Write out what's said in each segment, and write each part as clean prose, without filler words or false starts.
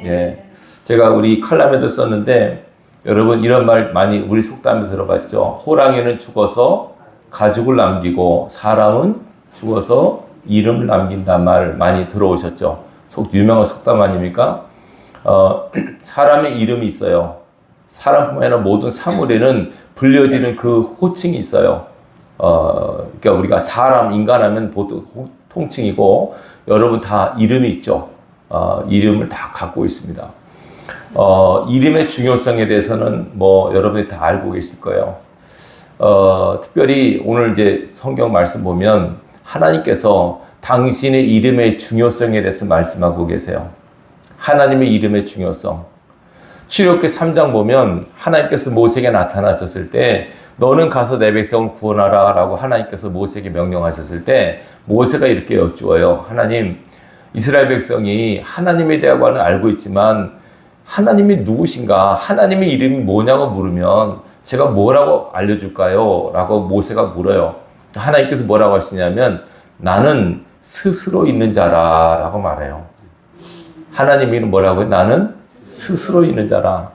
예, 제가 우리 칼럼에도 썼는데 여러분 이런 말 많이 우리 속담에 들어봤죠. 호랑이는 죽어서 가죽을 남기고 사람은 죽어서 이름을 남긴다는 말 많이 들어오셨죠. 유명한 속담 아닙니까? 사람의 이름이 있어요. 사람뿐만 아니라 모든 사물에는 불려지는 그 호칭이 있어요. 그러니까 우리가 사람, 인간하면 보통 통칭이고 여러분 다 이름이 있죠. 이름을 다 갖고 있습니다. 이름의 중요성에 대해서는 뭐 여러분이 다 알고 계실 거예요. 특별히 오늘 이제 성경 말씀 보면 하나님께서 당신의 이름의 중요성에 대해서 말씀하고 계세요. 하나님의 이름의 중요성. 출애굽기 3장 보면 하나님께서 모세에게 나타나셨을 때 너는 가서 내 백성을 구원하라 라고 하나님께서 모세에게 명령하셨을 때 모세가 이렇게 여쭈어요. 하나님, 이스라엘 백성이 하나님에 대하고는 알고 있지만 하나님이 누구신가? 하나님의 이름이 뭐냐고 물으면 제가 뭐라고 알려줄까요? 라고 모세가 물어요. 하나님께서 뭐라고 하시냐면 나는 스스로 있는 자라 라고 말해요. 하나님이 뭐라고 해요? 나는 스스로 있는 자라.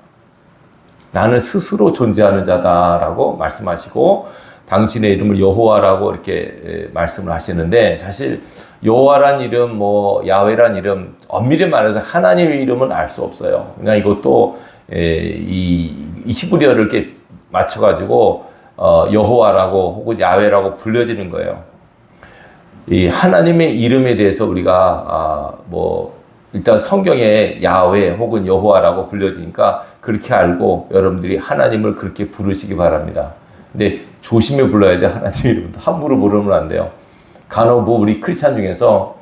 나는 스스로 존재하는 자다라고 말씀하시고 당신의 이름을 여호와라고 이렇게 말씀을 하시는데 사실 여호와란 이름, 뭐 야훼란 이름 엄밀히 말해서 하나님의 이름은 알 수 없어요. 그러니까 이것도 이 히브리어를 이렇게 맞춰가지고 여호와라고 혹은 야훼라고 불려지는 거예요. 이 하나님의 이름에 대해서 우리가 일단 성경에 야훼 혹은 여호와라고 불려지니까 그렇게 알고 여러분들이 하나님을 그렇게 부르시기 바랍니다. 근데 조심해 불러야 돼. 하나님 이름 함부로 부르면 안 돼요. 간혹 우리 크리스찬 중에서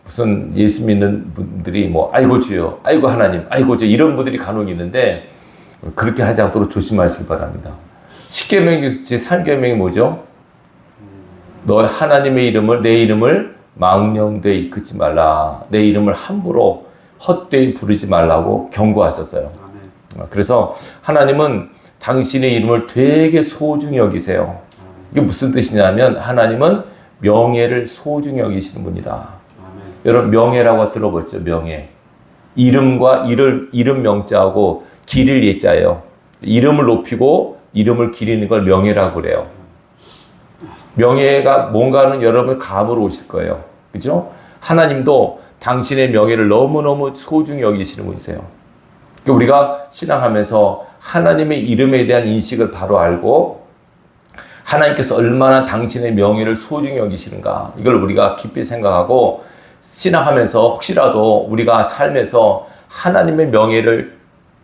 무슨 예수 믿는 분들이 아이고 주여, 아이고 하나님, 아이고 저 이런 분들이 간혹 있는데 그렇게 하지 않도록 조심하시기 바랍니다. 10계명 제 3계명이 뭐죠? 너 하나님의 이름을 내 이름을 망령되이 일컫지 말라. 내 이름을 함부로 헛되이 부르지 말라고 경고하셨어요. 그래서 하나님은 당신의 이름을 되게 소중히 여기세요. 이게 무슨 뜻이냐면 하나님은 명예를 소중히 여기시는 분이다. 여러분 명예라고 들어보셨죠? 명예. 이름과 이름 명자하고 기릴 예자예요. 이름을 높이고 이름을 기리는 걸 명예라고 그래요. 명예가 뭔가는 여러분 감으로 오실 거예요. 그죠? 하나님도 당신의 명예를 너무너무 소중히 여기시는 분이세요. 그러니까 우리가 신앙하면서 하나님의 이름에 대한 인식을 바로 알고 하나님께서 얼마나 당신의 명예를 소중히 여기시는가 이걸 우리가 깊이 생각하고 신앙하면서 혹시라도 우리가 삶에서 하나님의 명예를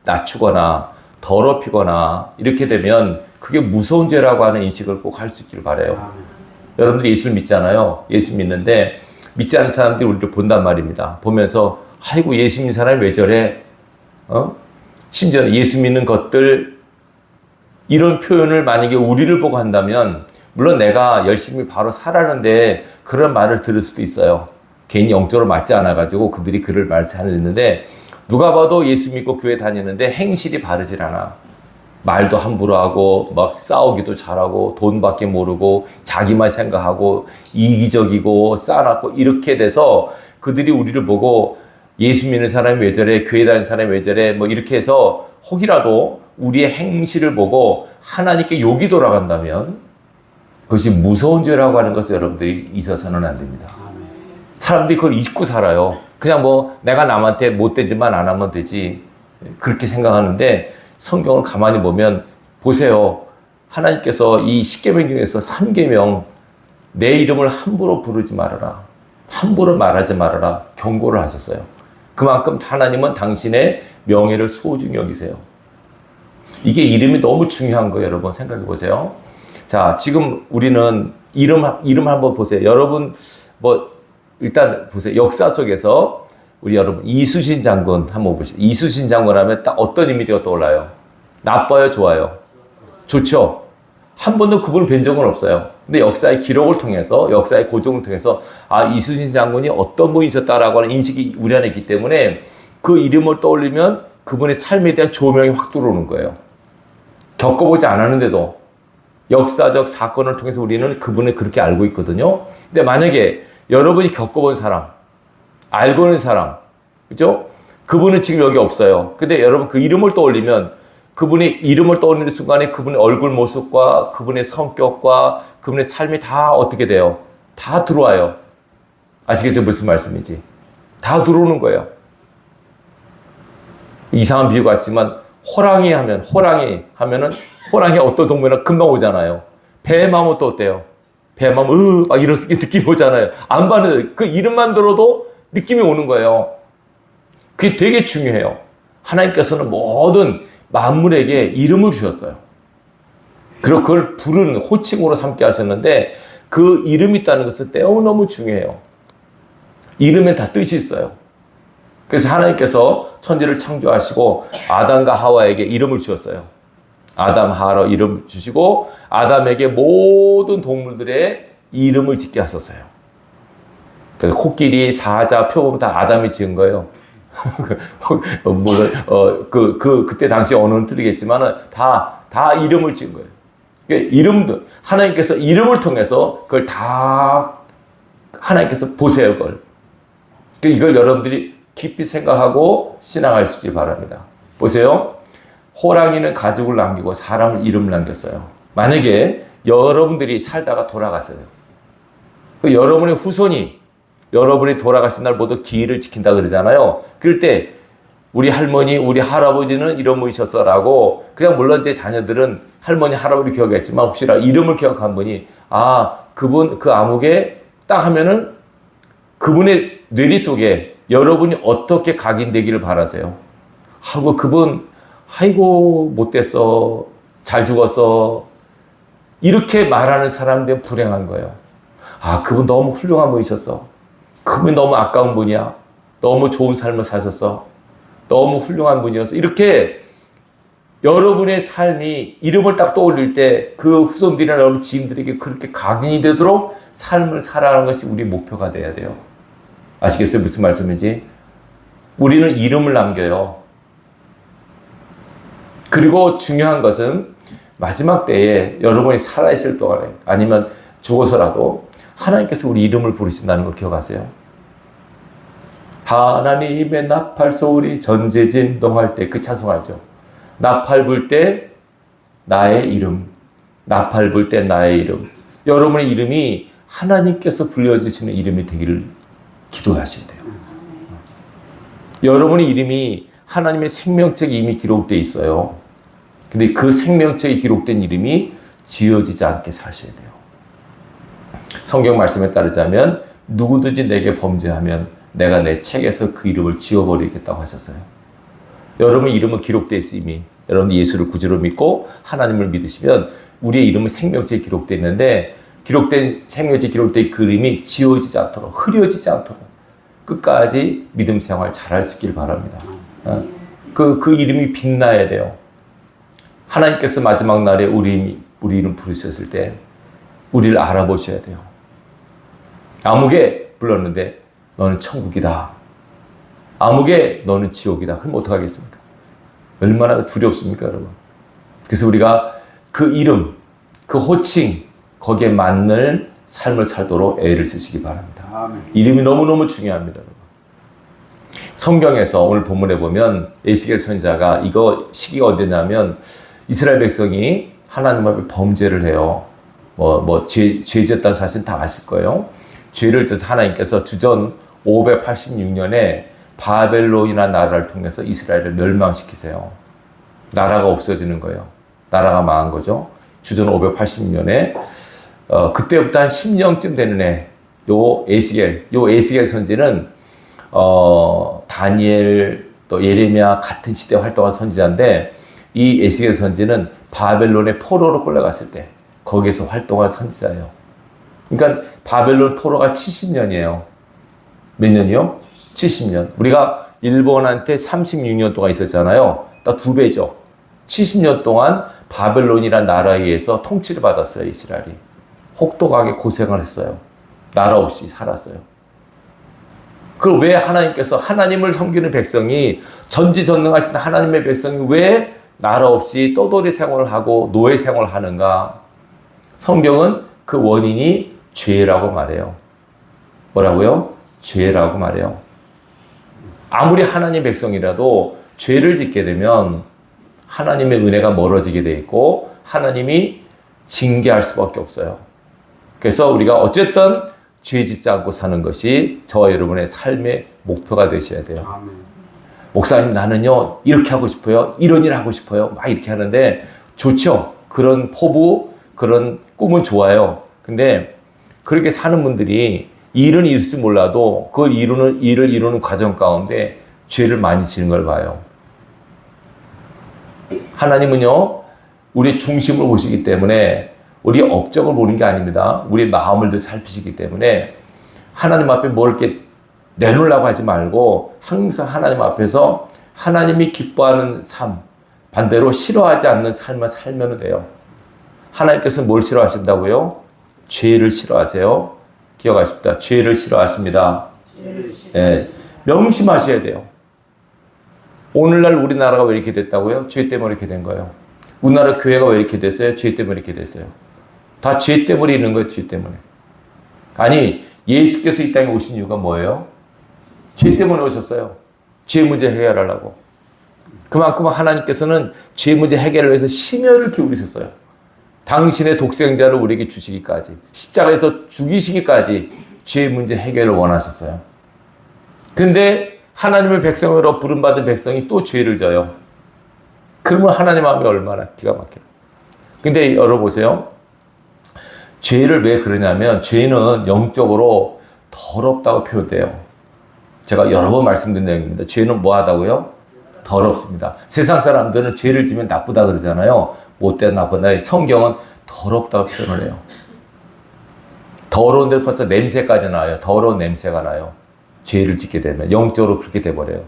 낮추거나 더럽히거나 이렇게 되면 그게 무서운 죄라고 하는 인식을 꼭 할 수 있기를 바라요. 여러분들이 예수를 믿잖아요. 예수 믿는데 믿지 않는 사람들이 우리를 본단 말입니다. 보면서 아이고 예수 믿는 사람이 왜 저래? 심지어 예수 믿는 것들 이런 표현을 만약에 우리를 보고 한다면 물론 내가 열심히 바로 살았는데 그런 말을 들을 수도 있어요. 개인이 영적으로 맞지 않아가지고 그들이 그를 말씀하는데 누가 봐도 예수 믿고 교회 다니는데 행실이 바르질 않아. 말도 함부로 하고 막 싸우기도 잘하고 돈밖에 모르고 자기만 생각하고 이기적이고 싸놨고 이렇게 돼서 그들이 우리를 보고 예수 믿는 사람이 왜 저래, 교회 다니는 사람이 왜 저래 이렇게 해서 혹이라도 우리의 행실을 보고 하나님께 욕이 돌아간다면 그것이 무서운 죄라고 하는 것을 여러분들이 잊어서는 안 됩니다. 사람들이 그걸 잊고 살아요. 그냥 내가 남한테 못된 짓만 안 하면 되지 그렇게 생각하는데 성경을 가만히 보면 보세요. 하나님께서 이 10계명 중에서 3계명 내 이름을 함부로 부르지 말아라. 함부로 말하지 말아라. 경고를 하셨어요. 그만큼 하나님은 당신의 명예를 소중히 여기세요. 이게 이름이 너무 중요한 거예요. 여러분 생각해 보세요. 자, 지금 우리는 이름 한번 보세요. 여러분 일단 보세요. 역사 속에서 우리 여러분 이수신 장군 한번 보시죠. 이수신 장군 하면 딱 어떤 이미지가 떠올라요? 나빠요? 좋아요? 좋죠? 한 번도 그분을 뵌 적은 없어요. 근데 역사의 기록을 통해서 역사의 고증을 통해서 이수신 장군이 어떤 분이셨다라고 하는 인식이 우리 안에 있기 때문에 그 이름을 떠올리면 그분의 삶에 대한 조명이 확 들어오는 거예요. 겪어보지 않았는데도 역사적 사건을 통해서 우리는 그분을 그렇게 알고 있거든요. 근데 만약에 여러분이 겪어본 사람, 알고 있는 사람, 그죠? 그분은 지금 여기 없어요. 근데 여러분 그 이름을 떠올리면 그분의 이름을 떠올리는 순간에 그분의 얼굴 모습과 그분의 성격과 그분의 삶이 다 어떻게 돼요? 다 들어와요. 아시겠죠? 무슨 말씀인지. 다 들어오는 거예요. 이상한 비유 같지만 호랑이 하면은 호랑이 어떤 동물이나 금방 오잖아요. 뱀 하면 또 어때요? 뱀 하면 막 이런 느낌이 오잖아요. 안 봤는데 그 이름만 들어도 느낌이 오는 거예요. 그게 되게 중요해요. 하나님께서는 모든 만물에게 이름을 주셨어요. 그리고 그걸 부르는 호칭으로 삼게 하셨는데 그 이름이 있다는 것은 너무 중요해요. 이름에 다 뜻이 있어요. 그래서 하나님께서 천지를 창조하시고 아담과 하와에게 이름을 주셨어요. 아담, 하와로 이름 주시고 아담에게 모든 동물들의 이름을 짓게 하셨어요. 그래서 코끼리, 사자, 표범 다 아담이 지은 거예요. 물론 그때 당시 언어는 틀리겠지만은 다 이름을 지은 거예요. 그러니까 이름도 하나님께서 이름을 통해서 그걸 다 하나님께서 보세요, 그걸. 이걸 여러분들이 깊이 생각하고 신앙할 수 있길 바랍니다. 보세요. 호랑이는 가족을 남기고 사람을 이름을 남겼어요. 만약에 여러분들이 살다가 돌아갔어요. 여러분의 후손이 여러분이 돌아가신 날 모두 기일을 지킨다 그러잖아요. 그럴 때 우리 할머니, 우리 할아버지는 이런 분이셨어라고 그냥 물론 제 자녀들은 할머니, 할아버지 기억했지만 혹시나 이름을 기억한 분이 그분 그 암흑에 딱 하면은 그분의 뇌리 속에 여러분이 어떻게 각인되기를 바라세요? 하고 그분 아이고 못됐어, 잘 죽었어 이렇게 말하는 사람들은 불행한 거예요. 그분 너무 훌륭한 분이셨어. 그분이 너무 아까운 분이야. 너무 좋은 삶을 사셨어. 너무 훌륭한 분이었어. 이렇게 여러분의 삶이 이름을 딱 떠올릴 때 그 후손들이나 여러분 지인들에게 그렇게 각인이 되도록 삶을 살아가는 것이 우리 목표가 돼야 돼요. 아시겠어요? 무슨 말씀인지? 우리는 이름을 남겨요. 그리고 중요한 것은 마지막 때에 여러분이 살아있을 동안에 아니면 죽어서라도 하나님께서 우리 이름을 부르신다는 걸 기억하세요. 하나님의 나팔 소리 전제진동할 때 그 찬송 알죠? 나팔 불 때 나의 이름, 나팔 불 때 나의 이름. 여러분의 이름이 하나님께서 불려주시는 이름이 되기를 기도하셔야 돼요. 여러분의 이름이 하나님의 생명책에 이미 기록되어 있어요. 근데 그 생명책에 기록된 이름이 지어지지 않게 사셔야 돼요. 성경 말씀에 따르자면 누구든지 내게 범죄하면 내가 내 책에서 그 이름을 지워버리겠다고 하셨어요. 여러분 이름은 기록되어 있으니 여러분 예수를 구주로 믿고 하나님을 믿으시면 우리의 이름은 생명책에 기록되어 있는데 기록된 생명책에 기록된 그 이름이 지워지지 않도록 흐려지지 않도록 끝까지 믿음 생활 잘할 수 있길 바랍니다. 그 이름이 빛나야 돼요. 하나님께서 마지막 날에 우리 이름 부르셨을 때 우리를 알아보셔야 돼요. 암흑에 불렀는데 너는 천국이다. 암흑에 너는 지옥이다. 그럼 어떡하겠습니까? 얼마나 두렵습니까, 여러분? 그래서 우리가 그 이름, 그 호칭, 거기에 맞는 삶을 살도록 애를 쓰시기 바랍니다. 아멘. 이름이 너무너무 중요합니다, 여러분. 성경에서 오늘 본문에 보면 에스겔 선지자가 이거 시기가 언제냐면 이스라엘 백성이 하나님 앞에 범죄를 해요. 죄 지었다는 사실 다 아실 거예요. 죄를 져서 하나님께서 주전 586년에 바벨론이라는 나라를 통해서 이스라엘을 멸망시키세요. 나라가 없어지는 거예요. 나라가 망한 거죠. 주전 586년에 그때부터 한 10년쯤 되는 해, 요 에스겔 선지는 다니엘 또 예레미야 같은 시대 활동한 선지자인데 이 에스겔 선지는 바벨론의 포로로 끌려갔을 때 거기에서 활동한 선지자예요. 그러니까 바벨론 포로가 70년이에요. 몇 년이요? 70년. 우리가 일본한테 36년 동안 있었잖아요. 딱 2배죠. 70년 동안 바벨론이라는 나라에 의해서 통치를 받았어요, 이스라엘이. 혹독하게 고생을 했어요. 나라 없이 살았어요. 그럼 왜 하나님께서 하나님을 섬기는 백성이 전지전능하신 하나님의 백성이 왜 나라 없이 떠돌이 생활을 하고 노예 생활을 하는가? 성경은 그 원인이 죄라고 말해요. 뭐라고요? 죄라고 말해요. 아무리 하나님 백성이라도 죄를 짓게 되면 하나님의 은혜가 멀어지게 돼 있고 하나님이 징계할 수밖에 없어요. 그래서 우리가 어쨌든 죄 짓지 않고 사는 것이 저와 여러분의 삶의 목표가 되셔야 돼요. 아멘. 목사님 나는요 이렇게 하고 싶어요. 이런 일 하고 싶어요. 막 이렇게 하는데 좋죠. 그런 포부, 그런 꿈은 좋아요. 근데 그렇게 사는 분들이 일은 이룰지 몰라도 그 일을 이루는 과정 가운데 죄를 많이 지는 걸 봐요. 하나님은요 우리의 중심을 보시기 때문에 우리의 업적을 보는 게 아닙니다. 우리의 마음을 더 살피시기 때문에 하나님 앞에 뭘 이렇게 내놓으려고 하지 말고 항상 하나님 앞에서 하나님이 기뻐하는 삶, 반대로 싫어하지 않는 삶을 살면 돼요. 하나님께서는 뭘 싫어하신다고요? 죄를 싫어하세요. 기억하십시다. 죄를 싫어하십니다. 네, 명심하셔야 돼요. 오늘날 우리나라가 왜 이렇게 됐다고요? 죄 때문에 이렇게 된 거예요. 우리나라 교회가 왜 이렇게 됐어요? 죄 때문에 이렇게 됐어요. 다 죄 때문에 있는 거예요. 죄 때문에. 아니 예수께서 이 땅에 오신 이유가 뭐예요? 죄 때문에 오셨어요. 죄 문제 해결하려고. 그만큼 하나님께서는 죄 문제 해결을 위해서 심혈을 기울이셨어요. 당신의 독생자를 우리에게 주시기까지, 십자가에서 죽이시기까지 죄 문제 해결을 원하셨어요. 근데 하나님의 백성으로 부름받은 백성이 또 죄를 져요. 그러면 하나님 마음이 얼마나 기가 막혀요. 근데 여러분 보세요. 죄를 왜 그러냐면 죄는 영적으로 더럽다고 표현돼요. 제가 여러 번 말씀드린 내용입니다. 죄는 뭐 하다고요? 더럽습니다. 세상 사람들은 죄를 지면 나쁘다 그러잖아요. 못되다 나쁘다. 성경은 더럽다고 표현을 해요. 더러운 데 벌써 냄새까지 나요. 더러운 냄새가 나요. 죄를 짓게 되면 영적으로 그렇게 돼버려요.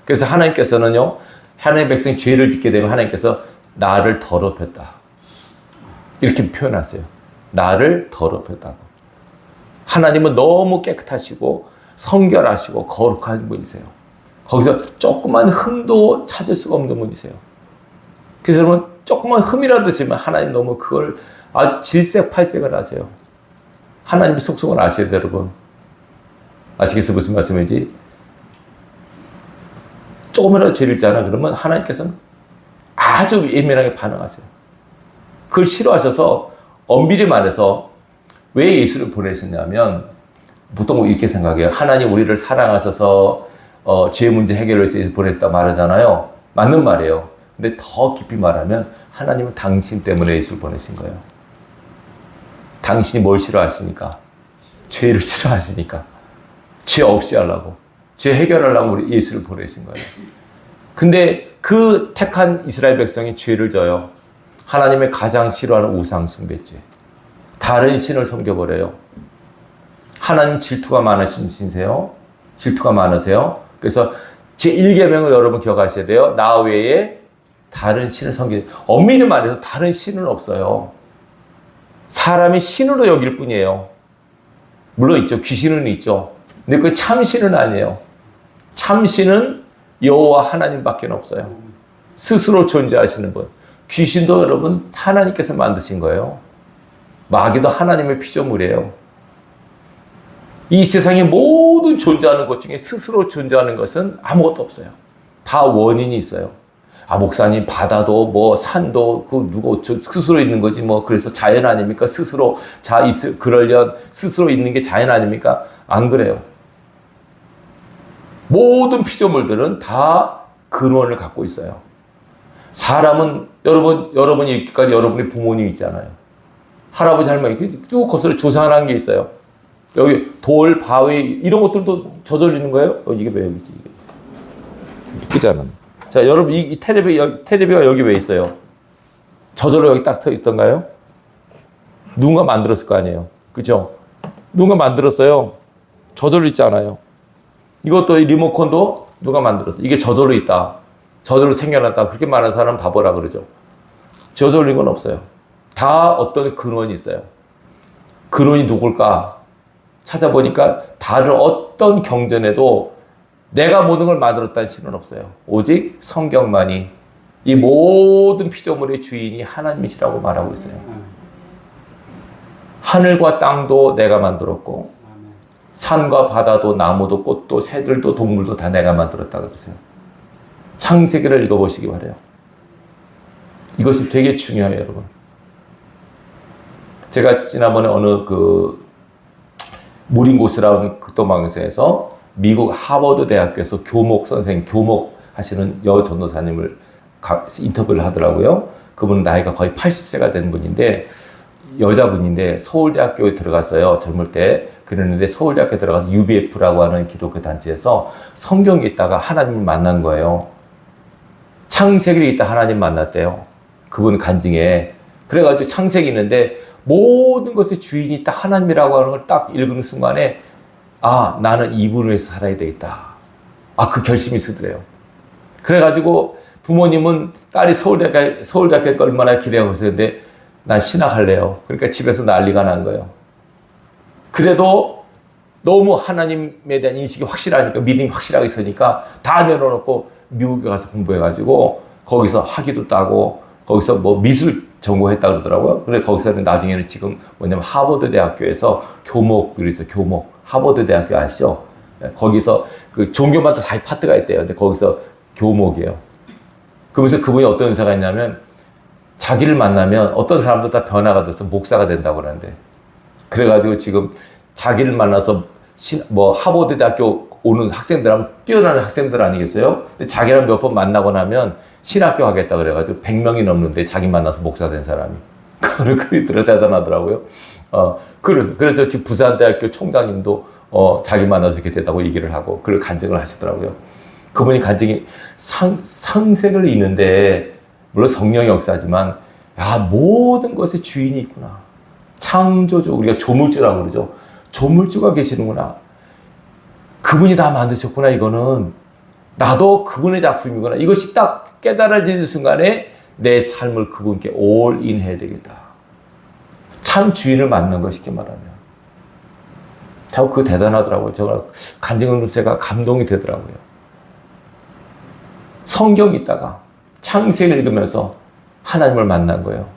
그래서 하나님께서는요. 하나님의 백성이 죄를 짓게 되면 하나님께서 나를 더럽혔다. 이렇게 표현하세요. 나를 더럽혔다고. 하나님은 너무 깨끗하시고 성결하시고 거룩한 분이세요. 거기서 조그만 흠도 찾을 수가 없는 분이세요. 그래서 여러분 조그만 흠이라도 지면 하나님 너무 그걸 아주 질색팔색을 하세요. 하나님의 속성을 아셔야 돼요, 여러분. 아시겠어요? 무슨 말씀인지? 조금이라도 죄를 짓잖아 그러면 하나님께서는 아주 예민하게 반응하세요. 그걸 싫어하셔서 엄밀히 말해서 왜 예수를 보내셨냐면 보통 이렇게 생각해요. 하나님 우리를 사랑하셔서 죄 문제 해결을 위해서 예수 보내셨다 말하잖아요. 맞는 말이에요. 근데 더 깊이 말하면 하나님은 당신 때문에 예수를 보내신 거예요. 당신이 뭘 싫어하시니까? 죄를 싫어하시니까. 죄 없이 하려고. 죄 해결하려고 우리 예수를 보내신 거예요. 근데 그 택한 이스라엘 백성이 죄를 져요. 하나님의 가장 싫어하는 우상 숭배죄. 다른 신을 섬겨버려요. 하나님 질투가 많으신 신세요. 질투가 많으세요. 그래서 제1계명을 여러분 기억하셔야 돼요. 나 외에 다른 신을 섬기는. 엄밀히 말해서 다른 신은 없어요. 사람이 신으로 여길 뿐이에요. 물론 있죠. 귀신은 있죠. 근데 그 참신은 아니에요. 참신은 여호와 하나님밖에 없어요. 스스로 존재하시는 분. 귀신도 여러분 하나님께서 만드신 거예요. 마귀도 하나님의 피조물이에요. 이 세상의 모든 존재하는 것 중에 스스로 존재하는 것은 아무것도 없어요. 다 원인이 있어요. 아, 목사님, 바다도 뭐 산도 그 누구 스스로 있는 거지 뭐 그래서 자연 아닙니까? 스스로 그러려 스스로 있는 게 자연 아닙니까? 안 그래요. 모든 피조물들은 다 근원을 갖고 있어요. 사람은 여러분이 여기까지 여러분의 부모님 있잖아요. 할아버지 할머니 쭉 거슬러 조상한 게 있어요. 여기 돌, 바위 이런 것들도 저절리는 거예요? 이게 왜 여기지? 그잖아. 자, 여러분 이 텔레비가 여기 왜 있어요? 저절로 여기 딱 서 있던가요? 누군가 만들었을 거 아니에요. 그죠? 누군가 만들었어요. 저절로 있지 않아요. 이것도 리모컨도 누가 만들었어요. 이게 저절로 있다. 저절로 생겨났다. 그렇게 말하는 사람은 바보라 그러죠. 저절로 건 없어요. 다 어떤 근원이 있어요. 근원이 누굴까? 찾아보니까 다른 어떤 경전에도 내가 모든 걸 만들었다는 신은 없어요. 오직 성경만이 이 모든 피조물의 주인이 하나님이시라고 말하고 있어요. 하늘과 땅도 내가 만들었고 산과 바다도 나무도 꽃도 새들도 동물도 다 내가 만들었다 그러세요. 창세기를 읽어보시기 바래요. 이것이 되게 중요해요, 여러분. 제가 지난번에 어느 무링고스라는 극동방송에서 미국 하버드 대학교에서 교목 하시는 여 전도사님을 인터뷰를 하더라고요. 그분은 나이가 거의 80세가 된 분인데, 여자분인데 서울대학교에 들어갔어요. 젊을 때. 그랬는데 서울대학교에 들어가서 UBF라고 하는 기독교 단체에서 성경 읽다가 하나님을 만난 거예요. 창세기를 읽다 하나님 만났대요. 그분 간증에. 그래가지고 창세기 있는데 모든 것의 주인이 딱 하나님이라고 하는 걸 딱 읽는 순간에 아, 나는 이분을 위해서 살아야 되겠다. 아, 그 결심이 있으더래요. 그래가지고 부모님은 딸이 서울대학교에 얼마나 기대하고 있었는데 난 신학할래요. 그러니까 집에서 난리가 난 거예요. 그래도 너무 하나님에 대한 인식이 확실하니까, 믿음이 확실하게 있으니까 다 내려놓고 미국에 가서 공부해가지고 거기서 학위도 따고 거기서 뭐 미술 전공했다 그러더라고요. 그래 거기서는 나중에는 지금 뭐냐면 하버드 대학교에서 교목 하버드 대학교 아시죠? 거기서 그 종교마다 다 파트가 있대요. 근데 거기서 교목이에요. 그러면서 그분이 어떤 은사가 있냐면 자기를 만나면 어떤 사람도 다 변화가 돼서 목사가 된다고 그러는데, 그래가지고 지금 자기를 만나서 하버드 대학교 오는 학생들하면 뛰어나는 학생들 아니겠어요? 근데 지랑 몇 번 만나고 나면 신학교 하겠다 그래가지고 100명이 넘는데 자기 만나서 목사 된 사람이. 그게 대단하더라고요. 그래서 지금 부산대학교 총장님도 자기 만나서 이렇게 됐다고 얘기를 하고 그걸 간증을 하시더라고요. 그분이 간증이 상세를 읽는데 물론 성령의 역사지만 모든 것의 주인이 있구나. 창조주, 우리가 조물주라고 그러죠. 조물주가 계시는구나. 그분이 다 만드셨구나. 이거는 나도 그분의 작품이구나. 이것이 딱 깨달아지는 순간에 내 삶을 그분께 올인 해야 되겠다. 참 주인을 만난 거 쉽게 말하면. 참 그거 대단하더라고요. 제가 간증을 제가 감동이 되더라고요. 성경 읽다가 창세기를 읽으면서 하나님을 만난 거예요.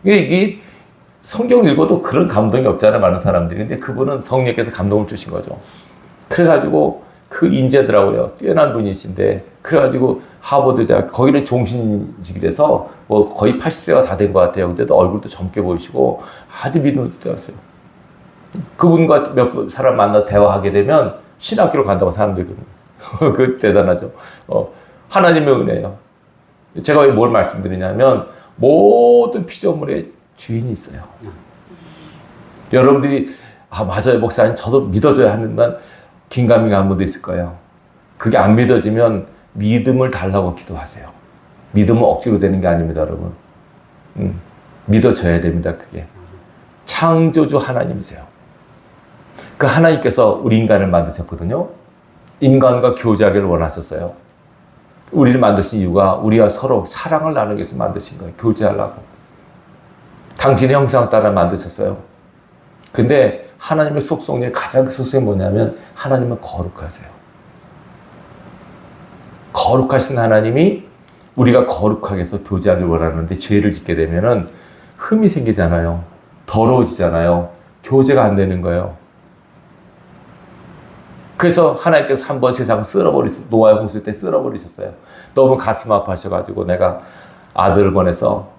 이게 성경 읽어도 그런 감동이 없잖아요. 많은 사람들이. 근데 그분은 성령께서 감동을 주신 거죠. 그래가지고 그 인재더라고요. 뛰어난 분이신데, 그래가지고 하버드 대학, 거기는 종신직이라서 뭐 거의 80세가 다 된 것 같아요. 근데도 얼굴도 젊게 보이시고 아주 믿음을 들었어요. 그분과 몇 사람 만나 대화하게 되면 신학교로 간다고 사람들이 그 대단하죠. 하나님의 은혜예요. 제가 왜 뭘 말씀드리냐면 모든 피조물의 주인이 있어요. 여러분들이 맞아요 목사님 저도 믿어줘야 하는데 긴가민가 한 분도 있을 거예요. 그게 안 믿어지면 믿음을 달라고 기도하세요. 믿음은 억지로 되는 게 아닙니다, 여러분. 믿어줘야 됩니다, 그게. 창조주 하나님이세요. 그 하나님께서 우리 인간을 만드셨거든요. 인간과 교제하기를 원하셨어요. 우리를 만드신 이유가 우리와 서로 사랑을 나누기 위해서 만드신 거예요. 교제하려고. 당신의 형상 따라 만드셨어요. 근데 하나님의 속성의 가장 큰 속성이 뭐냐면 하나님은 거룩하세요. 거룩하신 하나님이 우리가 거룩하게 해서 교제하길 원하는데 죄를 짓게 되면은 흠이 생기잖아요. 더러워지잖아요. 교제가 안 되는 거예요. 그래서 하나님께서 한번 세상을 노아의 홍수 때 쓸어버리셨어요. 너무 가슴 아파하셔가지고 내가 아들을 보내서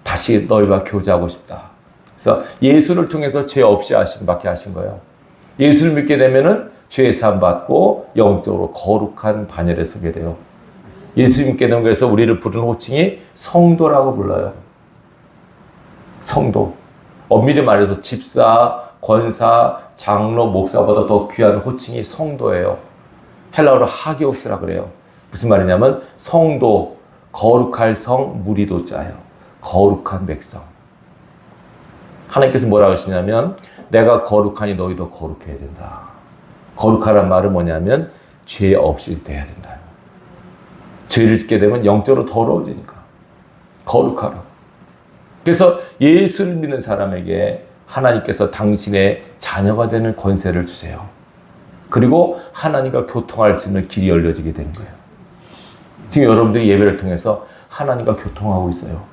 다시 너희와 교제하고 싶다. 그래서 예수를 통해서 죄 없이 하심밖에 하신 거예요. 예수를 믿게 되면은 죄 사함 받고 영적으로 거룩한 반열에 서게 돼요. 예수 믿게 되면 그래서 우리를 부르는 호칭이 성도라고 불러요. 성도. 엄밀히 말해서 집사, 권사, 장로, 목사보다 더 귀한 호칭이 성도예요. 헬라어로 하기오스라 그래요. 무슨 말이냐면 성도, 거룩할 성, 무리도자예요. 거룩한 백성. 하나님께서 뭐라고 하시냐면 내가 거룩하니 너희도 거룩해야 된다. 거룩하란 말은 뭐냐면 죄 없이 돼야 된다. 죄를 짓게 되면 영적으로 더러워지니까 거룩하라. 그래서 예수를 믿는 사람에게 하나님께서 당신의 자녀가 되는 권세를 주세요. 그리고 하나님과 교통할 수 있는 길이 열려지게 된 거예요. 지금 여러분들이 예배를 통해서 하나님과 교통하고 있어요.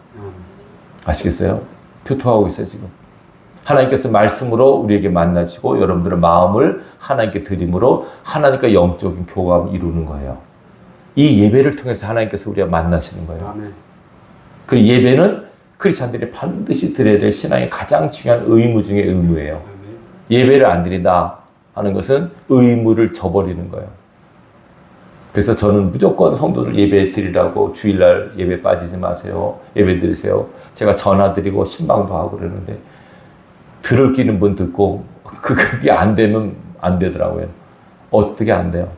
아시겠어요? 교통하고 있어요, 지금. 하나님께서 말씀으로 우리에게 만나시고 여러분들의 마음을 하나님께 드림으로 하나님과 영적인 교감을 이루는 거예요. 이 예배를 통해서 하나님께서 우리가 만나시는 거예요. 아멘. 그 예배는 크리스찬들이 반드시 드려야 될 신앙의 가장 중요한 의무 중의 의무예요. 아멘. 예배를 안 드린다 하는 것은 의무를 저버리는 거예요. 그래서 저는 무조건 성도들 예배 드리라고 주일날 예배 빠지지 마세요. 예배 드리세요. 제가 전화 드리고 신방도 하고 그러는데 들을 끼는 분 듣고 그게 안 되면 안 되더라고요. 어떻게 안 돼요?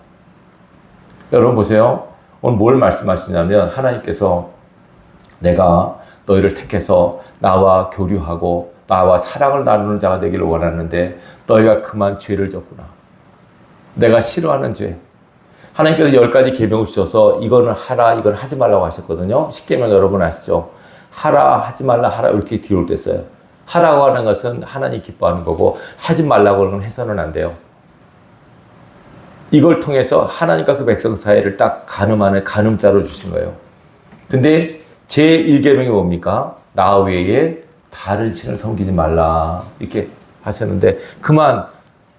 여러분 보세요. 오늘 뭘 말씀하시냐면 하나님께서 내가 너희를 택해서 나와 교류하고 나와 사랑을 나누는 자가 되기를 원하는데 너희가 그만 죄를 졌구나. 내가 싫어하는 죄. 하나님께서 10가지 계명을 주셔서 이거는 하라, 이건 하지 말라고 하셨거든요. 십계명 여러분 아시죠? 하라, 하지 말라, 하라 이렇게 뒤로 뗐어요. 하라고 하는 것은 하나님 기뻐하는 거고 하지 말라고 하는 건 해서는 안 돼요. 이걸 통해서 하나님과 그 백성 사이를 딱 가늠하는 가늠자로 주신 거예요. 근데 제1계명이 뭡니까? 나 외에 다른 신을 섬기지 말라 이렇게 하셨는데 그만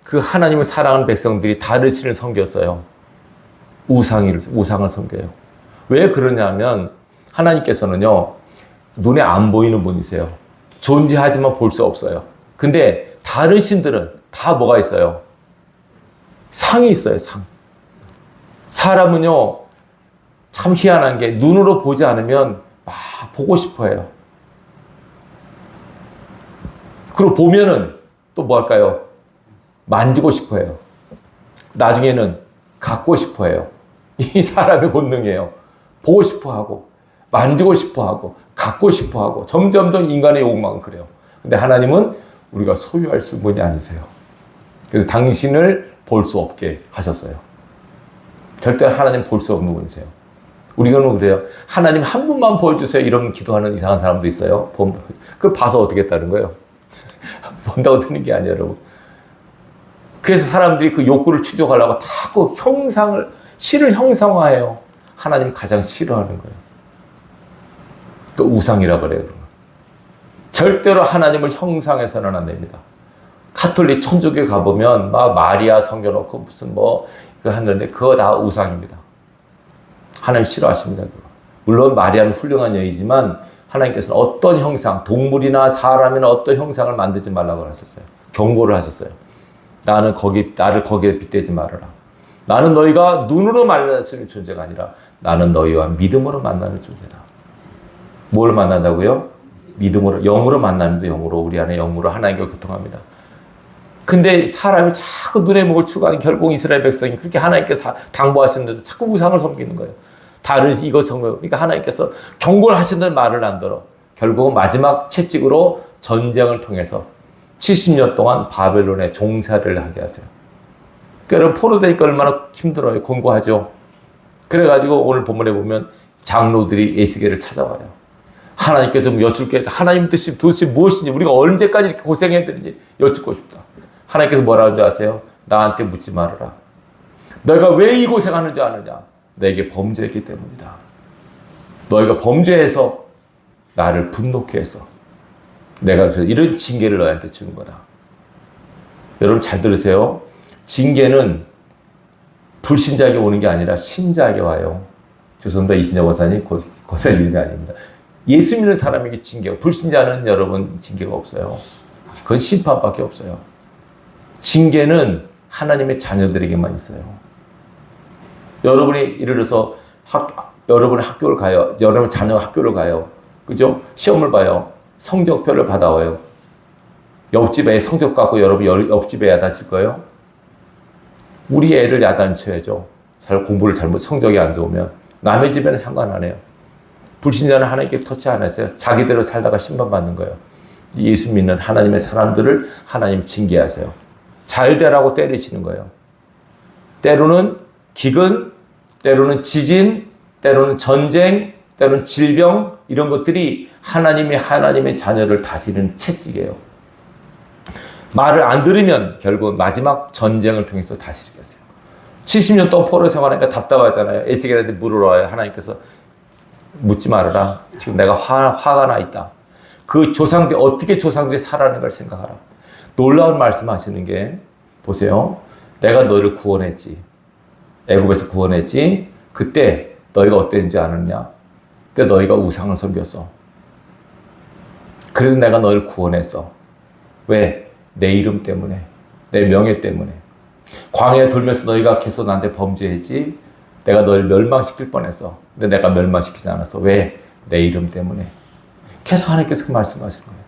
그 하나님을 사랑하는 백성들이 다른 신을 섬겼어요. 우상을 섬겨요. 왜 그러냐면 하나님께서는요 눈에 안 보이는 분이세요. 존재하지만 볼 수 없어요. 근데 다른 신들은 다 뭐가 있어요? 상이 있어요, 상. 사람은요, 참 희한한 게 눈으로 보지 않으면 막 보고 싶어 해요. 그리고 보면은 또 뭐 할까요? 만지고 싶어 해요. 나중에는 갖고 싶어 해요. 이 사람의 본능이에요. 보고 싶어 하고, 만지고 싶어 하고, 갖고 싶어 하고, 점점점 인간의 욕망은 그래요. 근데 하나님은 우리가 소유할 수 분이 아니세요. 그래서 당신을 볼 수 없게 하셨어요. 절대 하나님 볼 수 없는 분이세요. 우리는 그래요. 하나님 한 분만 보여주세요. 이런 기도하는 이상한 사람도 있어요. 그걸 봐서 어떻게 했다는 거예요? 본다고 되는 게 아니에요, 여러분. 그래서 사람들이 그 욕구를 추적하려고 자꾸 신을 형상화해요. 하나님 가장 싫어하는 거예요. 또 우상이라 그래요. 절대로 하나님을 형상해서는 안 됩니다. 가톨릭 천주교 가보면 막 마리아 섬겨놓고 무슨 그거 하는데 그거 다 우상입니다. 하나님 싫어하십니다. 그거. 물론 마리아는 훌륭한 여인이지만 하나님께서는 어떤 형상, 동물이나 사람이나 어떤 형상을 만들지 말라고 하셨어요. 경고를 하셨어요. 나를 거기에 빗대지 말아라. 나는 너희가 눈으로 만났을 존재가 아니라 나는 너희와 믿음으로 만나는 존재다. 뭘 만난다고요? 믿음으로, 영으로 만납니다. 영으로, 우리 안에 영으로 하나님과 교통합니다. 근데 사람이 자꾸 눈에 목을 추구하는 결국 이스라엘 백성이 그렇게 하나님께서 당부하시는데도 자꾸 우상을 섬기는 거예요. 다른 이거 섬겨. 그러니까 하나님께서 경고를 하시는 말을 안 들어. 결국은 마지막 채찍으로 전쟁을 통해서 70년 동안 바벨론에 종살이를 하게 하세요. 그러니까 여러분 포로되니까 얼마나 힘들어요. 공고하죠. 그래가지고 오늘 본문에 보면 장로들이 에스겔을 찾아와요. 하나님께 좀 여쭙게 하나님 뜻이 도대체 무엇인지 우리가 언제까지 이렇게 고생해야 되는지 여쭙고 싶다. 하나님께서 뭐라고 하는지 아세요? 나한테 묻지 말아라. 너희가 왜 이 고생하는 줄 아느냐? 내게 범죄했기 때문이다. 너희가 범죄해서 나를 분노케 해서 내가 그래서 이런 징계를 너희한테 주는 거다. 여러분 잘 들으세요. 징계는 불신자에게 오는 게 아니라 신자에게 와요. 죄송합니다. 이신자 권사님, 권사님 이름이 아닙니다. 예수 믿는 사람에게 징계가, 불신자는 여러분 징계가 없어요. 그건 심판밖에 없어요. 징계는 하나님의 자녀들에게만 있어요. 여러분이 예를 들어서 여러분의 학교를 가요. 여러분 자녀가 학교를 가요. 그죠? 시험을 봐요. 성적표를 받아와요. 옆집에 성적 갖고 여러분 옆집에 야단칠 거예요? 우리 애를 야단쳐야죠. 공부를 성적이 안 좋으면. 남의 집에는 상관 안 해요. 불신자는 하나님께 터치 안 했어요. 자기대로 살다가 심판받는 거예요. 예수 믿는 하나님의 사람들을 하나님 징계하세요. 잘 되라고 때리시는 거예요. 때로는 기근, 때로는 지진, 때로는 전쟁, 때로는 질병 이런 것들이 하나님의 자녀를 다스리는 채찍이에요. 말을 안 들으면 결국 마지막 전쟁을 통해서 다스리겠어요. 70년 동안 포로 생활하니까 답답하잖아요. 에스겔한테 물으러 와요. 하나님께서 묻지 말아라. 지금 내가 화가 나 있다. 그 조상들, 어떻게 조상들이 살아가는 걸 생각하라. 놀라운 말씀하시는 게, 보세요. 내가 너희를 구원했지. 애굽에서 구원했지. 그때 너희가 어땠는지 아느냐? 그때 너희가 우상을 섬겼어. 그래서 내가 너희를 구원했어. 왜? 내 이름 때문에. 내 명예 때문에. 광야에 돌면서 너희가 계속 나한테 범죄했지. 내가 너희를 멸망시킬 뻔했어. 근데 내가 멸망시키지 않았어. 왜? 내 이름 때문에. 계속 하나님께서 그 말씀하시는 거예요.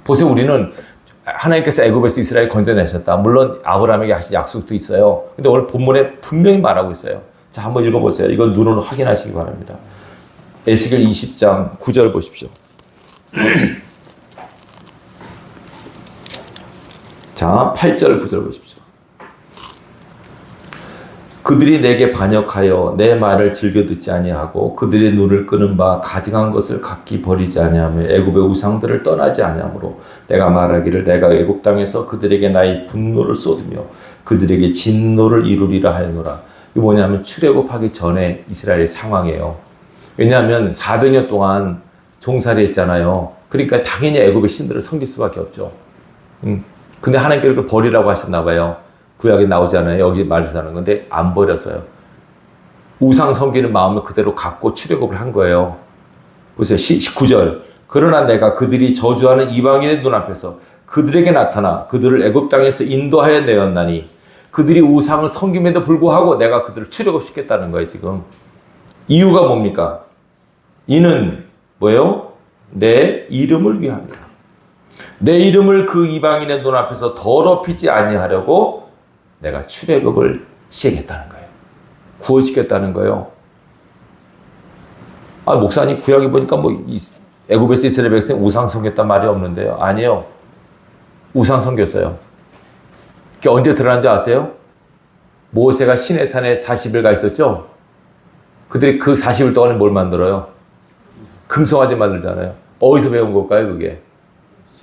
보세요. 우리는 하나님께서 애굽에서 이스라엘 건져내셨다. 물론 아브라함에게 하신 약속도 있어요. 근데 오늘 본문에 분명히 말하고 있어요. 자, 한번 읽어보세요. 이건 눈으로 확인하시기 바랍니다. 에스겔 20장 9절 보십시오. 자, 8절 9절 보십시오. 그들이 내게 반역하여 내 말을 즐겨 듣지 아니하고 그들의 눈을 끄는 바 가증한 것을 각기 버리지 아니하며 애굽의 우상들을 떠나지 아니하므로 내가 말하기를 내가 애굽 땅에서 그들에게 나의 분노를 쏟으며 그들에게 진노를 이루리라 하였노라. 이게 뭐냐면 출애굽하기 전에 이스라엘의 상황이에요. 왜냐하면 400년 동안 종살이 했잖아요. 그러니까 당연히 애굽의 신들을 섬길 수밖에 없죠. 근데 하나님께서 그걸 버리라고 하셨나 봐요. 구약에 나오잖아요. 여기 말해서 하는 건데 안 버렸어요. 우상 섬기는 마음을 그대로 갖고 출애굽을 한 거예요. 보세요. 19절. 그러나 내가 그들이 저주하는 이방인의 눈앞에서 그들에게 나타나 그들을 애굽 땅에서 인도하여 내었나니 그들이 우상을 섬김에도 불구하고 내가 그들을 출애굽시켰다는 거예요. 지금. 이유가 뭡니까? 이는 뭐예요? 내 이름을 위함이라. 내 이름을 그 이방인의 눈앞에서 더럽히지 아니하려고 내가 출애굽을 시행했다는 거예요. 구원시켰다는 거예요. 아, 목사님 구약에 보니까 뭐 애굽에서 이스라엘 백성 우상 섬겼단 말이 없는데요. 아니에요. 우상 섬겼어요. 그게 언제 드러난지 아세요? 모세가 시내산에 40일 가 있었죠? 그들이 그 40일 동안에 뭘 만들어요? 금송아지 만들잖아요. 어디서 배운 걸까요, 그게?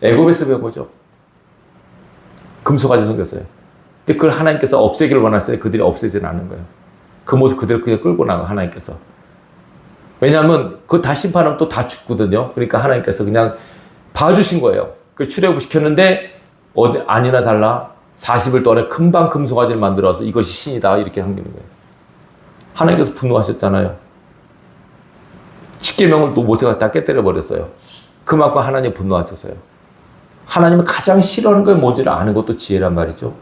애굽에서 배운 거죠. 금송아지 섬겼어요. 근데 그걸 하나님께서 없애기를 원하셨어요. 그들이 없애지는 않은 거예요. 그 모습 그대로 그냥 끌고 나가, 하나님께서. 왜냐하면 그거 다 심판하면 또 다 죽거든요. 그러니까 하나님께서 그냥 봐주신 거예요. 그걸 출애굽 시켰는데 아니나 달라 40일 동안에 금방 금송아지를 만들어서 이것이 신이다 이렇게 섬기는 거예요. 하나님께서 분노하셨잖아요. 십계명을 또 모세가 다 깨뜨려 버렸어요. 그만큼 하나님 분노하셨어요. 하나님은 가장 싫어하는 걸 뭔지를 아는 것도 지혜란 말이죠.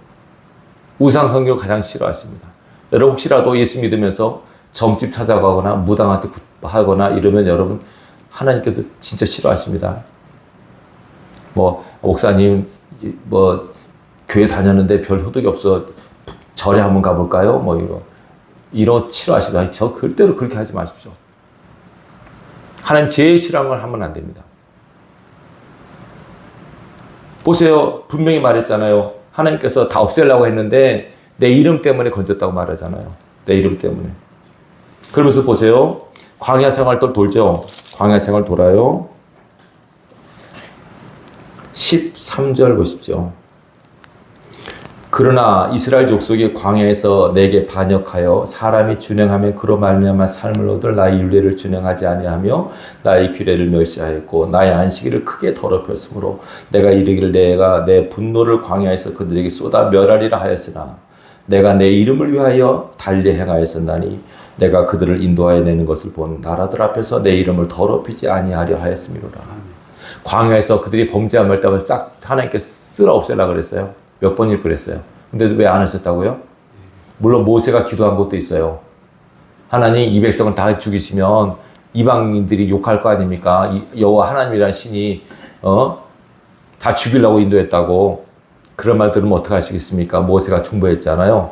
우상 성경을 가장 싫어하십니다. 여러분 혹시라도 예수 믿으면서 점집 찾아가거나 무당한테 하거나 이러면 여러분 하나님께서 진짜 싫어하십니다. 뭐 목사님 뭐 교회 다녔는데 별 효덕이 없어 절에 한번 가볼까요? 뭐 이런 싫어하십니다. 저 절대로 그렇게 하지 마십시오. 하나님 제일 싫어하는 걸 하면 안 됩니다. 보세요. 분명히 말했잖아요. 하나님께서 다 없애려고 했는데 내 이름 때문에 건졌다고 말하잖아요. 내 이름 때문에. 그러면서 보세요. 광야 생활 또 돌죠. 광야 생활 돌아요. 13절 보십시오. 그러나 이스라엘 족속이 광야에서 내게 반역하여 사람이 준행하며 그로 말미암아 삶을 얻을 나의 율례를 준행하지 아니하며 나의 규례를 멸시하였고 나의 안식일을 크게 더럽혔으므로 내가 이르기를 내가 내 분노를 광야에서 그들에게 쏟아 멸하리라 하였으나 내가 내 이름을 위하여 달리 행하였었나니 내가 그들을 인도하여 내는 것을 본 나라들 앞에서 내 이름을 더럽히지 아니하려 하였음이로라. 광야에서 그들이 범죄한 말담을 싹 하나님께서 쓸어 없애려고 그랬어요. 몇 번을 그랬어요. 근데 왜 안 하셨다고요? 물론 모세가 기도한 것도 있어요. 하나님 이 백성을 다 죽이시면 이방인들이 욕할 거 아닙니까? 여호와 하나님이라는 신이 다 죽이려고 인도했다고. 그런 말 들으면 어떻게 하시겠습니까? 모세가 중보했잖아요.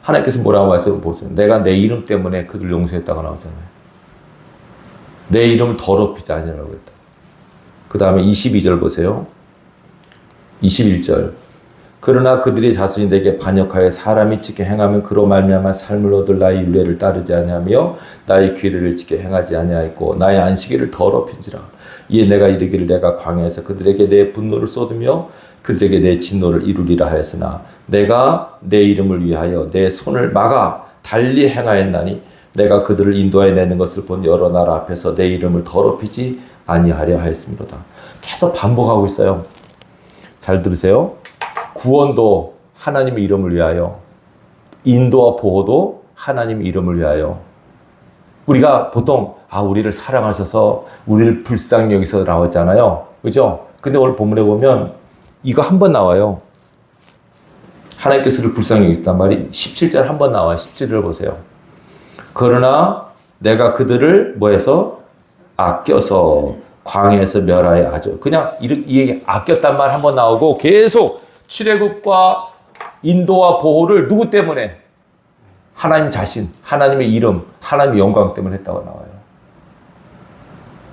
하나님께서 뭐라고 하세요? 보세요. 내가 내 이름 때문에 그들 용서했다고 나오잖아요. 내 이름을 더럽히지 아니라고 했다. 그 다음에 22절 보세요. 21절. 그러나 그들의 자손이 내게 반역하여 사람이 지켜 행하면 그로 말미암아 삶을 얻을 나의 율례를 따르지 아니하며 나의 규례를 지켜 행하지 아니하였고 나의 안식일을 더럽힌지라. 이에 내가 이르기를 내가 광야에서 그들에게 내 분노를 쏟으며 그들에게 내 진노를 이루리라 하였으나 내가 내 이름을 위하여 내 손을 막아 달리 행하였나니 내가 그들을 인도하여 내는 것을 본 여러 나라 앞에서 내 이름을 더럽히지 아니하려 하였습니다. 계속 반복하고 있어요. 잘 들으세요. 구원도 하나님의 이름을 위하여, 인도와 보호도 하나님의 이름을 위하여. 우리가 보통 우리를 사랑하셔서 우리를 불쌍히 여기서 나왔잖아요. 그죠? 근데 오늘 본문에 보면 이거 한 번 나와요. 하나님께서 우리를 불쌍히 여기셨단 말이 17절 한 번 나와요. 17절을 보세요. 그러나 내가 그들을 뭐해서 아껴서 광야에서 멸하여 하죠. 그냥 이 얘기 아꼈단 말 한 번 나오고 계속 출애굽과 인도와 보호를 누구 때문에? 하나님 자신, 하나님의 이름, 하나님의 영광 때문에 했다고 나와요.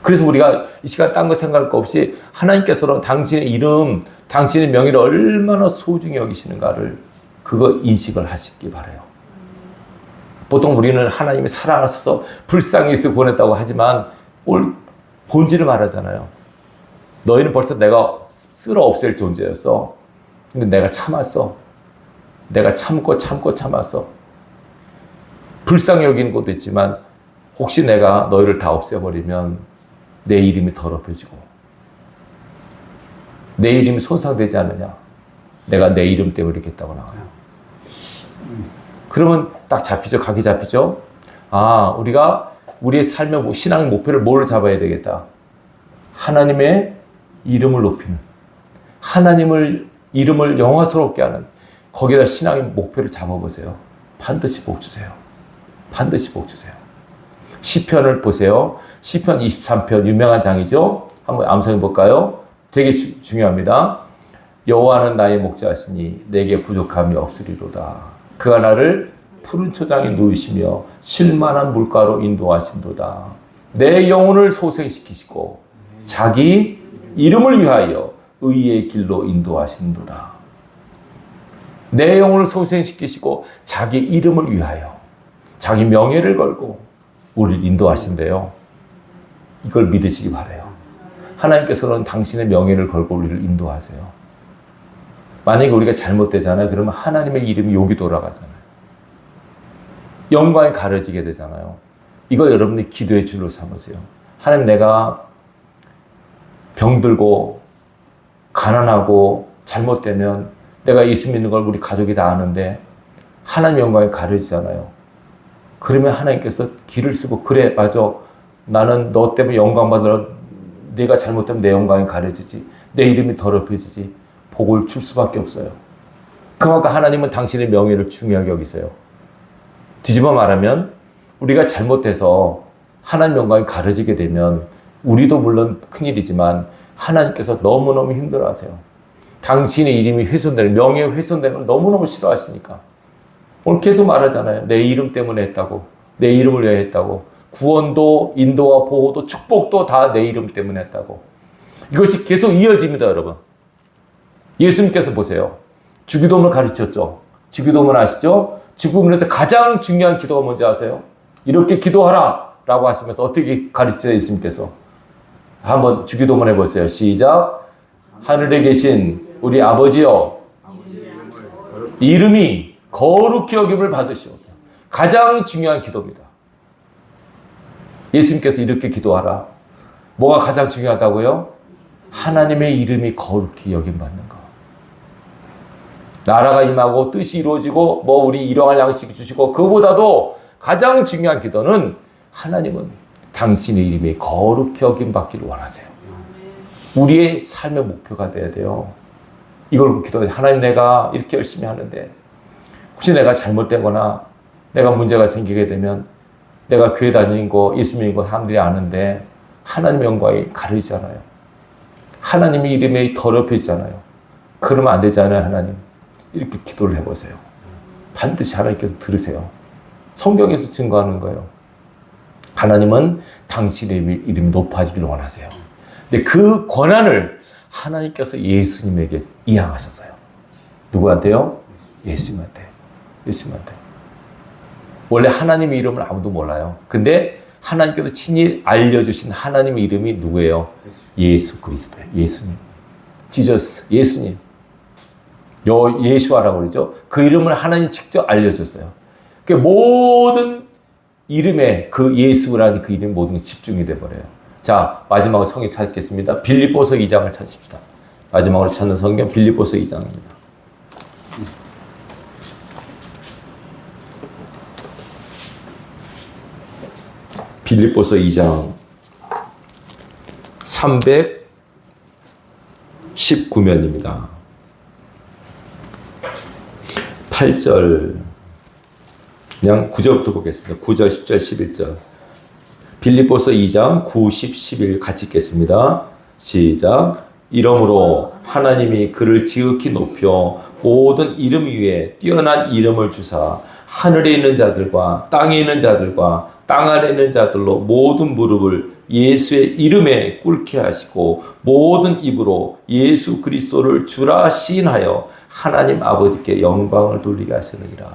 그래서 우리가 이 시간 딴 거 생각할 거 없이 하나님께서는 당신의 이름, 당신의 명예를 얼마나 소중히 여기시는가를 그거 인식을 하시기 바라요. 보통 우리는 하나님이 사랑하셔서 불쌍히 여기서 보냈다고 하지만 본질을 말하잖아요. 너희는 벌써 내가 쓸어 없앨 존재였어. 근데 내가 참았어. 내가 참고 참았어. 불쌍히 여기는 것도 있지만 혹시 내가 너희를 다 없애버리면 내 이름이 더럽혀지고 내 이름이 손상되지 않느냐. 내가 내 이름 때문에 이렇게 했다고 나와요. 그러면 딱 잡히죠. 각이 잡히죠. 우리가 우리의 삶의 신앙 목표를 뭘로 잡아야 되겠다. 하나님의 이름을 높이는, 하나님을 이름을 영화스럽게 하는, 거기에다 신앙의 목표를 잡아보세요. 반드시 복 주세요. 반드시 복 주세요. 시편을 보세요. 시편 23편 유명한 장이죠. 한번 암송해 볼까요? 되게 중요합니다. 여호와는 나의 목자시니 내게 부족함이 없으리로다. 그가 나를 푸른 초장에 누우시며 쉴만한 물가로 인도하신도다. 내 영혼을 소생시키시고 자기 이름을 위하여 의의 길로 인도하신도다. 내 영혼을 소생시키시고 자기 이름을 위하여 자기 명예를 걸고 우리를 인도하신대요. 이걸 믿으시기 바라요. 하나님께서는 당신의 명예를 걸고 우리를 인도하세요. 만약에 우리가 잘못되잖아요. 그러면 하나님의 이름이 욕이 돌아가잖아요. 영광이 가려지게 되잖아요. 이거 여러분이 기도의 줄로 삼으세요. 하나님, 내가 병들고 가난하고 잘못되면 내가 예수 믿는 걸 우리 가족이 다 아는데 하나님 영광이 가려지잖아요. 그러면 하나님께서 길을 쓰고, 그래 맞아, 나는 너 때문에 영광 받으라. 내가 잘못되면 내 영광이 가려지지, 내 이름이 더럽혀지지, 복을 줄 수밖에 없어요. 그만큼 하나님은 당신의 명예를 중요하게 여기세요. 뒤집어 말하면 우리가 잘못해서 하나님 영광이 가려지게 되면 우리도 물론 큰일이지만 하나님께서 너무너무 힘들어하세요. 당신의 이름이 훼손되는, 명예 훼손되는 걸 너무너무 싫어하시니까. 오늘 계속 말하잖아요. 내 이름 때문에 했다고. 내 이름을 위해 했다고. 구원도 인도와 보호도 축복도 다 내 이름 때문에 했다고. 이것이 계속 이어집니다, 여러분. 예수님께서 보세요. 주기도문을 가르쳤죠. 주기도문 아시죠? 주기도문에서 가장 중요한 기도가 뭔지 아세요? 이렇게 기도하라 라고 하시면서 어떻게 가르치세요, 예수님께서? 한번 주기도문 해보세요. 시작. 하늘에 계신 우리 아버지여, 이름이 거룩히 여김을 받으시오소서. 가장 중요한 기도입니다. 예수님께서 이렇게 기도하라. 뭐가 가장 중요하다고요? 하나님의 이름이 거룩히 여김 받는 거. 나라가 임하고 뜻이 이루어지고 우리 일용할 양식 주시고, 그보다도 가장 중요한 기도는 하나님은 당신의 이름이 거룩히 여김 받기를 원하세요. 우리의 삶의 목표가 돼야 돼요. 이걸 기도해요. 하나님, 내가 이렇게 열심히 하는데 혹시 내가 잘못되거나 내가 문제가 생기게 되면 내가 교회 다니는 거, 예수 믿는 거 사람들이 아는데 하나님의 영광이 가려지잖아요. 하나님의 이름이 더럽혀지잖아요. 그러면 안 되잖아요, 하나님. 이렇게 기도를 해보세요. 반드시 하나님께서 들으세요. 성경에서 증거하는 거예요. 하나님은 당신의 이름이 높아지기를 원하세요. 근데 그 권한을 하나님께서 예수님에게 이양하셨어요. 누구한테요? 예수님한테. 예수님한테. 원래 하나님의 이름을 아무도 몰라요. 근데 하나님께서 친히 알려주신 하나님의 이름이 누구예요? 예수 그리스도예요. 예수님. 지저스. 예수님. 예수아라고 그러죠. 그 이름을 하나님 직접 알려줬어요. 그 모든 이름에 그 예수라는 그 이름이 모든 게 집중이 돼버려요. 자, 마지막으로 성경 찾겠습니다. 빌립보서 2장을 찾읍시다. 마지막으로 찾는 성경 빌립보서 2장입니다. 빌립보서 2장 319면입니다. 8절 그냥 9절부터 보겠습니다. 9절, 10절, 11절. 빌립보서 2장 9, 10, 11 같이 읽겠습니다. 시작. 이러므로 하나님이 그를 지극히 높여 모든 이름 위에 뛰어난 이름을 주사 하늘에 있는 자들과 땅에 있는 자들과 땅 아래 있는 자들로 모든 무릎을 예수의 이름에 꿇게 하시고 모든 입으로 예수 그리스도를 주라 시인하여 하나님 아버지께 영광을 돌리게 하시느니라.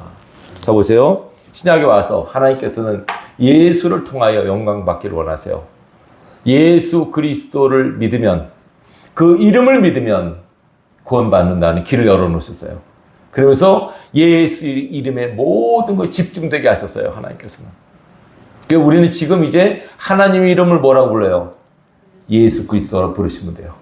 자 보세요. 신약에 와서 하나님께서는 예수를 통하여 영광 받기를 원하세요. 예수 그리스도를 믿으면, 그 이름을 믿으면 구원받는다는 길을 열어놓으셨어요. 그러면서 예수 이름에 모든 것이 집중되게 하셨어요. 하나님께서는. 그러니까 우리는 지금 이제 하나님의 이름을 뭐라고 불러요? 예수 그리스도라고 부르시면 돼요.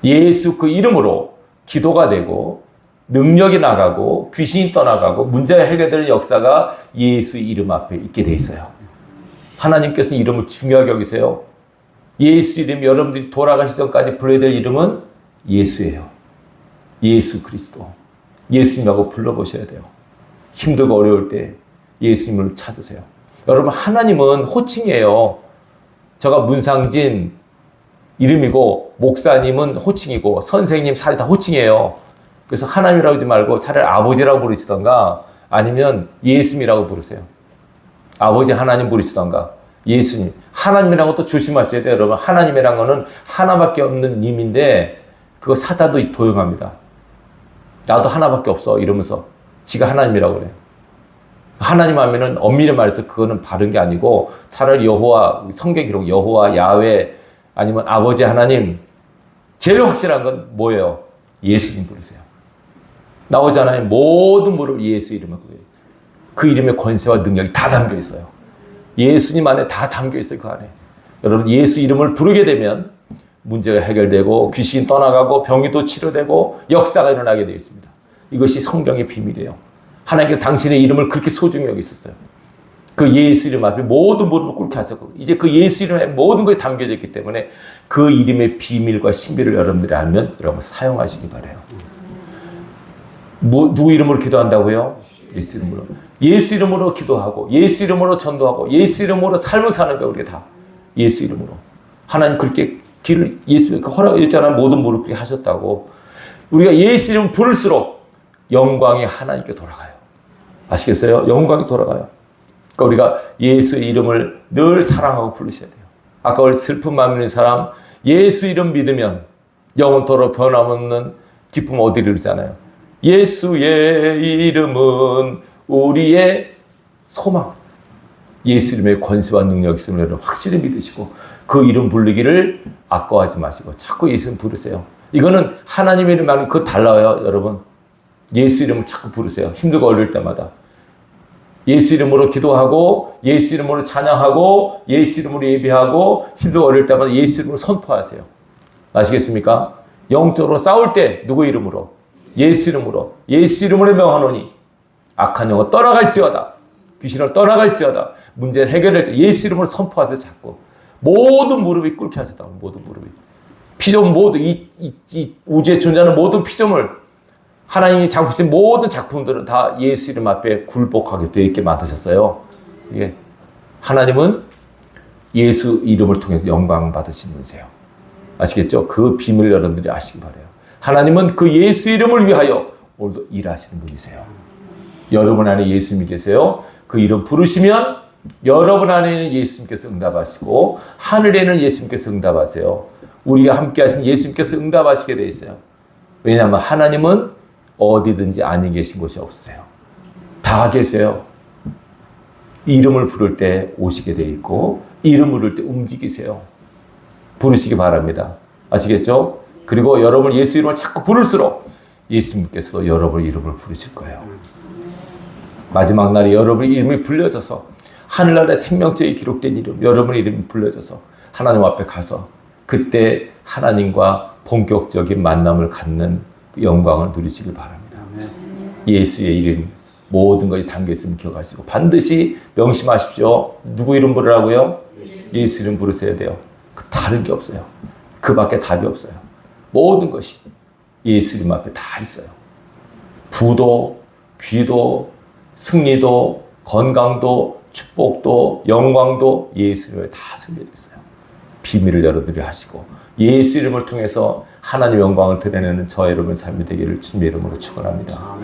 예수 그 이름으로 기도가 되고 능력이 나가고 귀신이 떠나가고 문제가 해결되는 역사가 예수 이름 앞에 있게 돼 있어요. 하나님께서는 이름을 중요하게 여기세요. 예수 이름, 여러분들이 돌아가시 전까지 불러야 될 이름은 예수예요. 예수 그리스도. 예수님하고 불러보셔야 돼요. 힘들고 어려울 때 예수님을 찾으세요. 여러분, 하나님은 호칭이에요. 제가 문상진 이름이고 목사님은 호칭이고 선생님 사례 다 호칭이에요. 그래서 하나님이라고 하지 말고 차라리 아버지라고 부르시던가 아니면 예수님이라고 부르세요. 아버지 하나님 부르시던가 예수님. 하나님이라는 것도 조심하셔야 돼요. 여러분, 하나님이라는 거는 하나밖에 없는 님인데 그거 사단도 도용합니다. 나도 하나밖에 없어 이러면서 지가 하나님이라고 그래요. 하나님 하면은 엄밀히 말해서 그거는 바른 게 아니고 차라리 여호와, 성경 기록 여호와, 야훼 아니면 아버지 하나님. 제일 확실한 건 뭐예요? 예수님 부르세요. 나오잖아요. 모든 무릎 예수 이름을 그 이름의 권세와 능력이 다 담겨 있어요. 예수님 안에 다 담겨 있어요. 그 안에. 여러분, 예수 이름을 부르게 되면 문제가 해결되고 귀신이 떠나가고 병이 또 치료되고 역사가 일어나게 되어 있습니다. 이것이 성경의 비밀이에요. 하나님께 당신의 이름을 그렇게 소중히 여기셨어요. 그 예수 이름 앞에 모든 무릎을 꿇게 하셨고 이제 그 예수 이름에 모든 것이 담겨져 있기 때문에 그 이름의 비밀과 신비를 여러분들이 알면 여러분 사용하시기 바라요. 누구 이름으로 기도한다고요? 예수 이름으로. 예수 이름으로 기도하고 예수 이름으로 전도하고 예수 이름으로 삶을 사는 거예요. 우리가 다 예수 이름으로. 하나님 그렇게 길을 예수 그 허락했잖아요. 모든 무릎 꿇게 하셨다고. 우리가 예수 이름 부를수록 영광이 하나님께 돌아가요. 아시겠어요? 영광이 돌아가요. 그러니까 우리가 예수의 이름을 늘 사랑하고 부르셔야 돼요. 아까 우리 슬픈 마음 있는 사람 예수 이름 믿으면 영원토록 변함없는 기쁨 어디를 이루잖아요. 예수의 이름은 우리의 소망. 예수 이름의 권세와 능력이 있음을 확실히 믿으시고 그 이름 부르기를 아까워하지 마시고 자꾸 예수 이름 부르세요. 이거는 하나님의 이름 말고 그거 달라요. 여러분. 예수 이름을 자꾸 부르세요. 힘들고 어려울 때마다. 예수 이름으로 기도하고 예수 이름으로 찬양하고 예수 이름으로 예배하고 힘들고 어려울 때마다 예수 이름으로 선포하세요. 아시겠습니까? 영적으로 싸울 때 누구 이름으로? 예수 이름으로. 예수 이름으로 명하노니 악한 영혼 떠나갈지어다. 귀신을 떠나갈지어다. 문제를 해결할지 예수 이름으로 선포하세요. 자꾸. 모든 무릎이 꿇게 하셨다. 모든 무릎이. 피조물 모두 이 우주에 존재하는 모든 피조물 하나님이 작으신 모든 작품들은 다 예수 이름 앞에 굴복하게 되어 있게 만드셨어요. 이게 하나님은 예수 이름을 통해서 영광 받으시는 분이세요. 아시겠죠? 그 비밀 여러분들이 아시기 바라요. 하나님은 그 예수 이름을 위하여 오늘도 일하시는 분이세요. 여러분 안에 예수님이 계세요. 그 이름 부르시면 여러분 안에는 예수님께서 응답하시고 하늘에는 예수님께서 응답하세요. 우리가 함께 하신 예수님께서 응답하시게 되어 있어요. 왜냐하면 하나님은 어디든지 아니 계신 곳이 없어요. 다 계세요. 이름을 부를 때 오시게 돼 있고 이름 부를 때 움직이세요. 부르시기 바랍니다. 아시겠죠? 그리고 여러분 예수 이름을 자꾸 부를수록 예수님께서 여러분 이름을 부르실 거예요. 마지막 날에 여러분 이름이 불려져서 하늘나라의 생명책에 기록된 이름, 여러분의 이름이 불려져서 하나님 앞에 가서 그때 하나님과 본격적인 만남을 갖는 그 영광을 누리시길 바랍니다. 예수의 이름 모든 것이 담겨있음을 기억하시고 반드시 명심하십시오. 누구 이름 부르라고요? 예수 이름 부르셔야 돼요. 그 다른 게 없어요. 그 밖에 답이 없어요. 모든 것이 예수 이름 앞에 다 있어요. 부도, 귀도, 승리도, 건강도, 축복도, 영광도 예수 이름에 다 숨겨져 있어요. 비밀을 여러분들이 하시고 예수 이름을 통해서 하나님의 영광을 드러내는 저의 여러분의 삶이 되기를 주님의 이름으로 축원합니다.